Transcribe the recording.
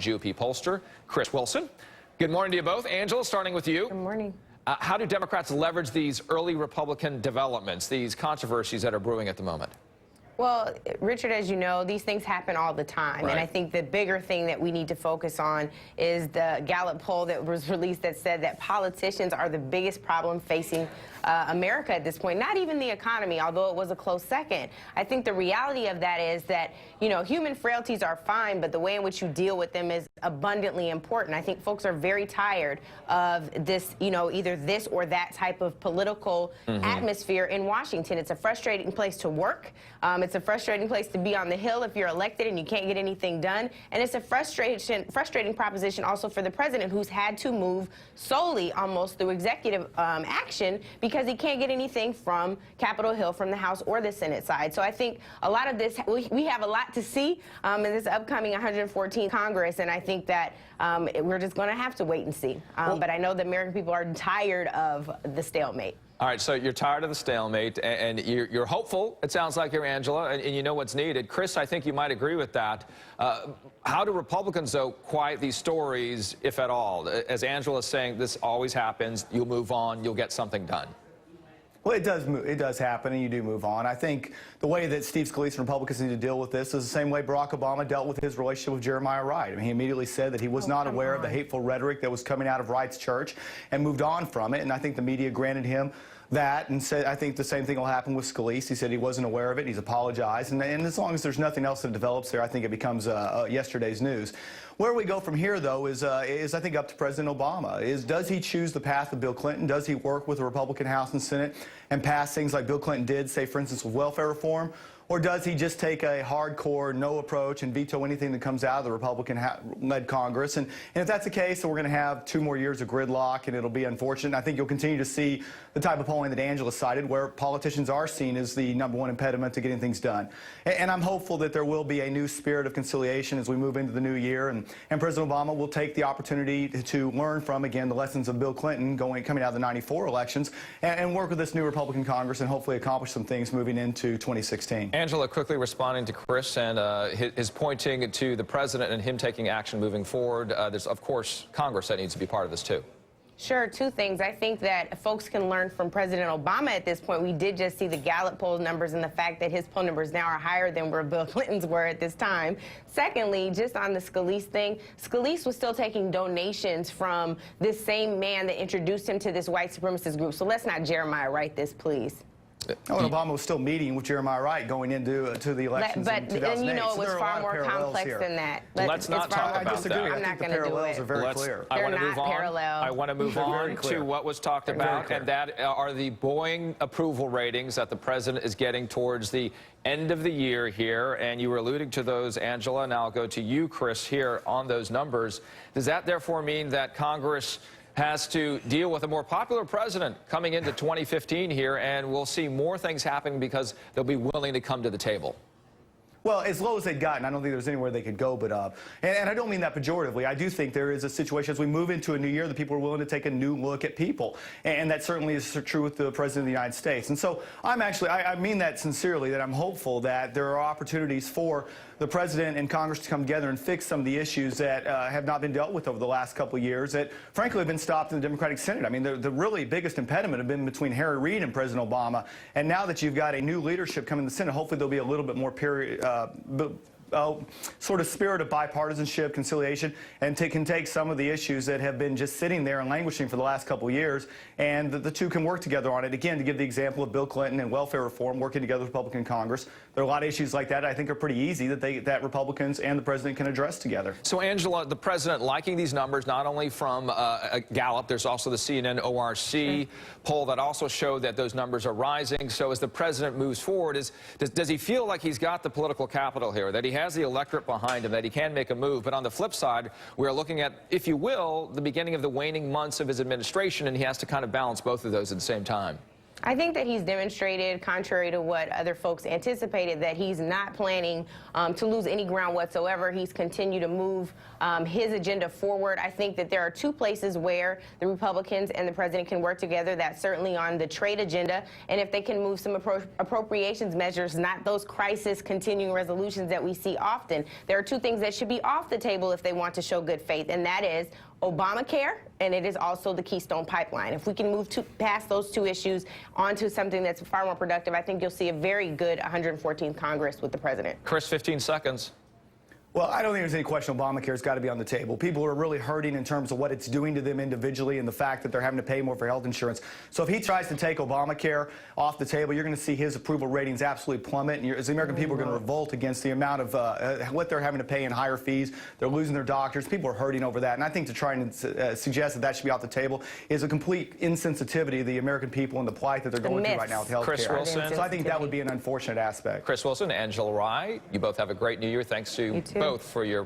GOP pollster Chris Wilson. Good morning to you both. Angela, starting with you. Good morning. How do Democrats leverage these early Republican developments, these controversies that are brewing at the moment? Well, Richard, as you know, these things happen all the time. Right. And I think the bigger thing that we need to focus on is the Gallup poll that was released that said that politicians are the biggest problem facing America at this point, not even the economy, although it was a close second. I think the reality of that is that, you know, human frailties are fine, but the way in which you deal with them is abundantly important. I think folks are very tired of this, you know, either this or that type of political atmosphere in Washington. It's a frustrating place to work. It's a frustrating place to be on the Hill if you're elected and you can't get anything done. And it's a frustrating proposition also for the president, who's had to move solely almost through executive action because he can't get anything from Capitol Hill, from the House or the Senate side. So I think a lot of this, we have a lot to see in this upcoming 114th Congress, and I think that we're just going to have to wait and see. But I know the American people are tired of the stalemate. All right, so you're tired of the stalemate, and you're hopeful, it sounds like you're, Angela, and you know what's needed. Chris, I think you might agree with that. How do Republicans, though, quiet these stories, if at all? As Angela's saying, this always happens. You'll move on. You'll get something done. Well, it does happen, and you do move on. I think the way that Steve Scalise and Republicans need to deal with this is the same way Barack Obama dealt with his relationship with Jeremiah Wright. I mean, he immediately said that he was not aware of the hateful rhetoric that was coming out of Wright's church and moved on from it, and I think the media granted him that and said, I think the same thing will happen with Scalise. He said he wasn't aware of it. He's apologized. And as long as there's nothing else that develops there, I think it becomes yesterday's news. Where we go from here, though, is I think up to President Obama. Does he choose the path of Bill Clinton? Does he work with the Republican House and Senate and pass things like Bill Clinton did, say, for instance, with welfare reform? Or does he just take a hardcore no approach and veto anything that comes out of the Republican-led Congress? And if that's the case, then we're going to have 2 more years of gridlock, and it'll be unfortunate. I think you'll continue to see the type of polling that Angela cited, where politicians are seen as the #1 impediment to getting things done. And I'm hopeful that there will be a new spirit of conciliation as we move into the new year, and President Obama will take the opportunity to learn from, again, the lessons of Bill Clinton coming out of the '94 elections and work with this new Republican Congress and hopefully accomplish some things moving into 2016. Angela, quickly responding to Chris and his pointing to the president and him taking action moving forward. There's, of course, Congress that needs to be part of this, too. Sure, 2 things. I think that folks can learn from President Obama at this point. We did just see the Gallup poll numbers and the fact that his poll numbers now are higher than where Bill Clinton's were at this time. Secondly, just on the Scalise thing, Scalise was still taking donations from this same man that introduced him to this white supremacist group. So let's not Jeremiah Wright this, please. Oh, and Obama was still meeting with Jeremiah Wright going into the elections in 2008. But you know it was far more complex than that. Let's not talk about that. I disagree. I'm not going to do it. The parallels are very clear. I They're want to move not on. parallel. I want to move on to what was talked about, and that are the Boeing approval ratings that the president is getting towards the end of the year here. And you were alluding to those, Angela. Now I'll go to you, Chris, here on those numbers. Does that therefore mean that Congress has to deal with a more popular president coming into 2015 here, and we'll see more things happening because they'll be willing to come to the table? Well, as low as they'd gotten, I don't think there's anywhere they could go but up. And I don't mean that pejoratively. I do think there is a situation as we move into a new year that people are willing to take a new look at people. And that certainly is true with the President of the United States. And so I mean that sincerely, that I'm hopeful that there are opportunities for the President and Congress to come together and fix some of the issues that have not been dealt with over the last couple of years that, frankly, have been stopped in the Democratic Senate. I mean, the really biggest impediment have been between Harry Reid and President Obama. And now that you've got a new leadership coming in the Senate, hopefully there'll be a little bit more sort of spirit of bipartisanship, conciliation, and can take some of the issues that have been just sitting there and languishing for the last couple of years, and the 2 can work together on it. Again, to give the example of Bill Clinton and welfare reform working together with Republican Congress, there are a lot of issues like that I think are pretty easy that Republicans and the president can address together. So, Angela, the president liking these numbers, not only from Gallup, there's also the CNN ORC poll that also showed that those numbers are rising. So as the president moves forward, does he feel like he's got the political capital here, that he has the electorate behind him, that he can make a move? But on the flip side, we're looking at, if you will, the beginning of the waning months of his administration, and he has to kind of balance both of those at the same time. I think that he's demonstrated, contrary to what other folks anticipated, that he's not planning to lose any ground whatsoever. He's continued to move his agenda forward. I think that there are two places where the Republicans and the president can work together. That's certainly on the trade agenda, and if they can move some appropriations measures, not those crisis continuing resolutions that we see often. There are two things that should be off the table if they want to show good faith, and that is Obamacare, and it is also the Keystone Pipeline. If we can move past those two issues onto something that's far more productive, I think you'll see a very good 114th Congress with the president. Chris, 15 seconds. Well, I don't think there's any question Obamacare's got to be on the table. People are really hurting in terms of what it's doing to them individually and the fact that they're having to pay more for health insurance. So if he tries to take Obamacare off the table, you're going to see his approval ratings absolutely plummet. And as the American people are going to revolt against the amount of what they're having to pay in higher fees. They're losing their doctors. People are hurting over that. And I think to try and suggest that that should be off the table is a complete insensitivity of the American people and the plight that they're going through right now with health care. Chris Wilson. So I think that would be an unfortunate aspect. Chris Wilson, Angela Rye, you both have a great new year. Thanks to both for your